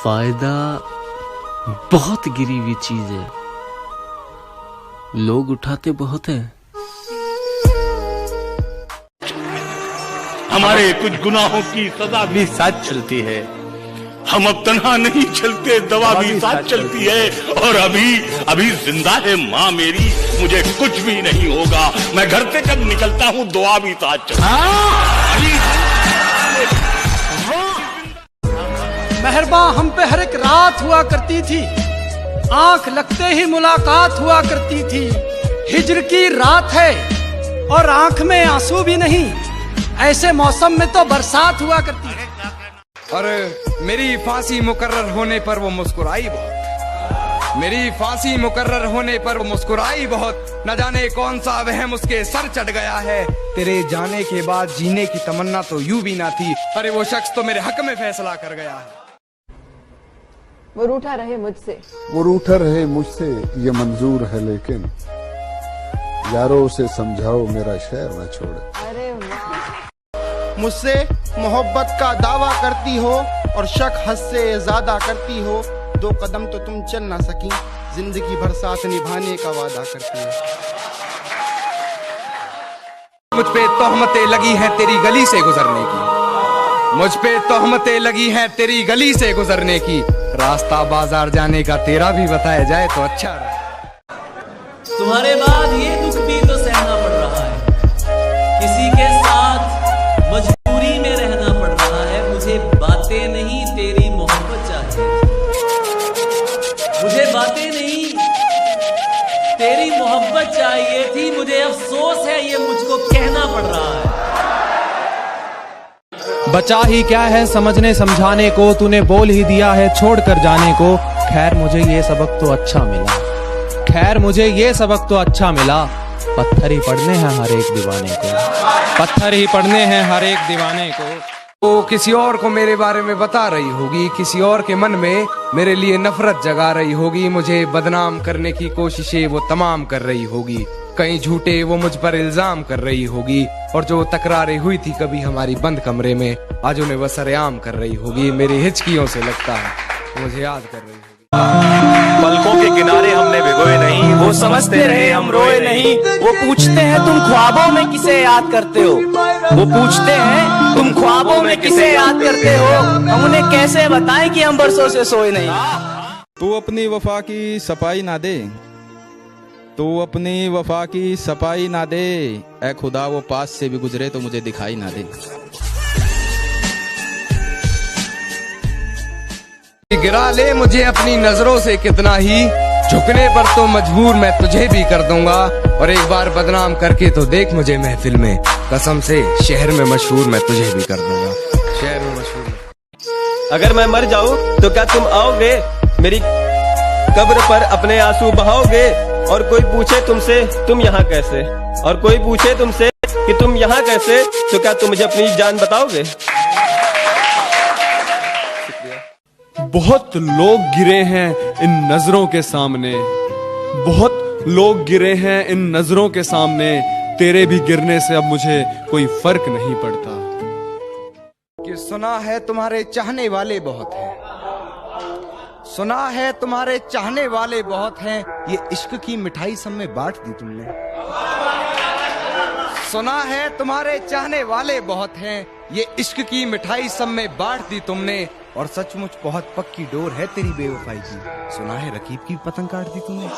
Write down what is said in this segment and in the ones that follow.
फायदा बहुत गिरी हुई चीज है, लोग उठाते बहुत हैं। हमारे कुछ गुनाहों की सजा भी साथ चलती है। हम अब तन्हा नहीं चलते, दवा भी साथ चलती है। और अभी जिंदा है माँ मेरी, मुझे कुछ भी नहीं होगा। मैं घर से जब निकलता हूँ दुआ भी साथ चलती है। मेहरबा हम पे हर एक रात हुआ करती थी, आंख लगते ही मुलाकात हुआ करती थी। हिज्र की रात है और आंख में आंसू भी नहीं, ऐसे मौसम में तो बरसात हुआ करती है। और मेरी फांसी मुकर्रर होने पर वो मुस्कुराई बहुत, मेरी फांसी मुकर्रर होने पर वो मुस्कुराई बहुत। न जाने कौन सा वहम उसके सर चढ़ गया है। तेरे जाने के बाद जीने की तमन्ना तो यूं भी ना थी। अरे वो शख्स तो मेरे हक में फैसला कर गया है। वो रूठा रहे मुझसे, वो रूठा रहे मुझसे ये मंजूर है, लेकिन यारों से समझाओ मेरा शहर न छोड़े। अरे वाह। मुझसे मोहब्बत का दावा करती हो और शक हद से ज्यादा करती हो। 2 कदम तो तुम चल ना सकी, जिंदगी भर साथ निभाने का वादा करती हो। मुझ पे तोहमतें लगी हैं तेरी गली से गुजरने की, मुझ पे तोहमतें लगी हैं तेरी गली से गुजरने की। रास्ता बाजार जाने का तेरा भी बताया जाए तो अच्छा रहा। तुम्हारे बाद ये दुख भी तो सहना पड़ रहा है, किसी के साथ मजबूरी में रहना पड़ रहा है। मुझे बातें नहीं तेरी मोहब्बत चाहिए, मुझे बातें नहीं तेरी मोहब्बत चाहिए थी। मुझे अफसोस है ये मुझको कहना पड़ रहा है। बचा ही क्या है समझने समझाने को, तूने बोल ही दिया है छोड़ कर जाने को। खैर मुझे ये सबक तो अच्छा मिला, खैर मुझे ये सबक तो अच्छा मिला। पत्थर ही पढ़ने हैं हर एक दीवाने को, पत्थर ही पढ़ने हैं हर एक दीवाने को। वो किसी और को मेरे बारे में बता रही होगी, किसी और के मन में मेरे लिए नफरत जगा रही होगी। मुझे बदनाम करने की कोशिशें वो तमाम कर रही होगी, कहीं झूठे वो मुझ पर इल्जाम कर रही होगी। और जो तकरारें हुई थी कभी हमारी बंद कमरे में, आज उन्हें वो सरेआम कर रही होगी। मेरी हिचकियों से लगता है मुझे याद कर रही होगी। पलकों के किनारे हमने भिगोए नहीं, वो समझते रहे हम रोए नहीं। वो पूछते हैं तुम ख्वाबों में किसे याद करते हो, वो पूछते हैं तुम ख्वाबों में किसे याद करते हो। हम उन्हें कैसे बताएं कि हम बरसों से सोए नहीं। तू अपनी वफा की सफाई ना दे, तू अपनी वफा की सफाई ना दे। ऐ खुदा वो पास से भी गुजरे तो मुझे दिखाई ना दे। गिरा ले मुझे अपनी नजरों से कितना ही, झुकने पर तो मजबूर मैं तुझे भी कर दूंगा। और एक बार बदनाम करके तो देख मुझे महफिल में, कसम से शहर में मशहूर मैं तुझे भी कर दूंगा। शहर में मशहूर। अगर मैं मर जाऊं तो क्या तुम आओगे मेरी कब्र पर अपने आंसू बहाओगे। और कोई पूछे तुमसे तुम यहाँ कैसे, और कोई पूछे तुमसे कि तुम यहाँ कैसे, तो क्या तुम मुझे अपनी जान बताओगे। बहुत लोग गिरे हैं इन नजरों के सामने, बहुत लोग गिरे हैं इन नजरों के सामने। तेरे भी गिरने से अब मुझे कोई फर्क नहीं पड़ता। कि सुना है तुम्हारे चाहने वाले बहुत हैं, सुना है तुम्हारे चाहने वाले बहुत हैं। ये इश्क की मिठाई सब में बांट दी तुमने। सुना है तुम्हारे चाहने वाले बहुत हैं, ये इश्क की मिठाई सब में बांट दी तुमने। और सचमुच बहुत पक्की डोर है तेरी बेवफाई की, सुना है रकीब की पतंग काट दी तुमने।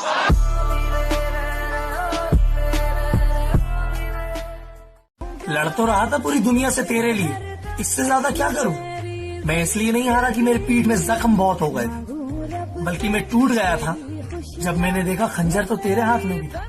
लड़ तो रहा था पूरी दुनिया से तेरे लिए, इससे ज्यादा क्या करूं। मैं इसलिए नहीं हारा कि मेरे पीठ में जख्म बहुत हो गए थे, बल्कि मैं टूट गया था जब मैंने देखा खंजर तो तेरे हाथ में भी था।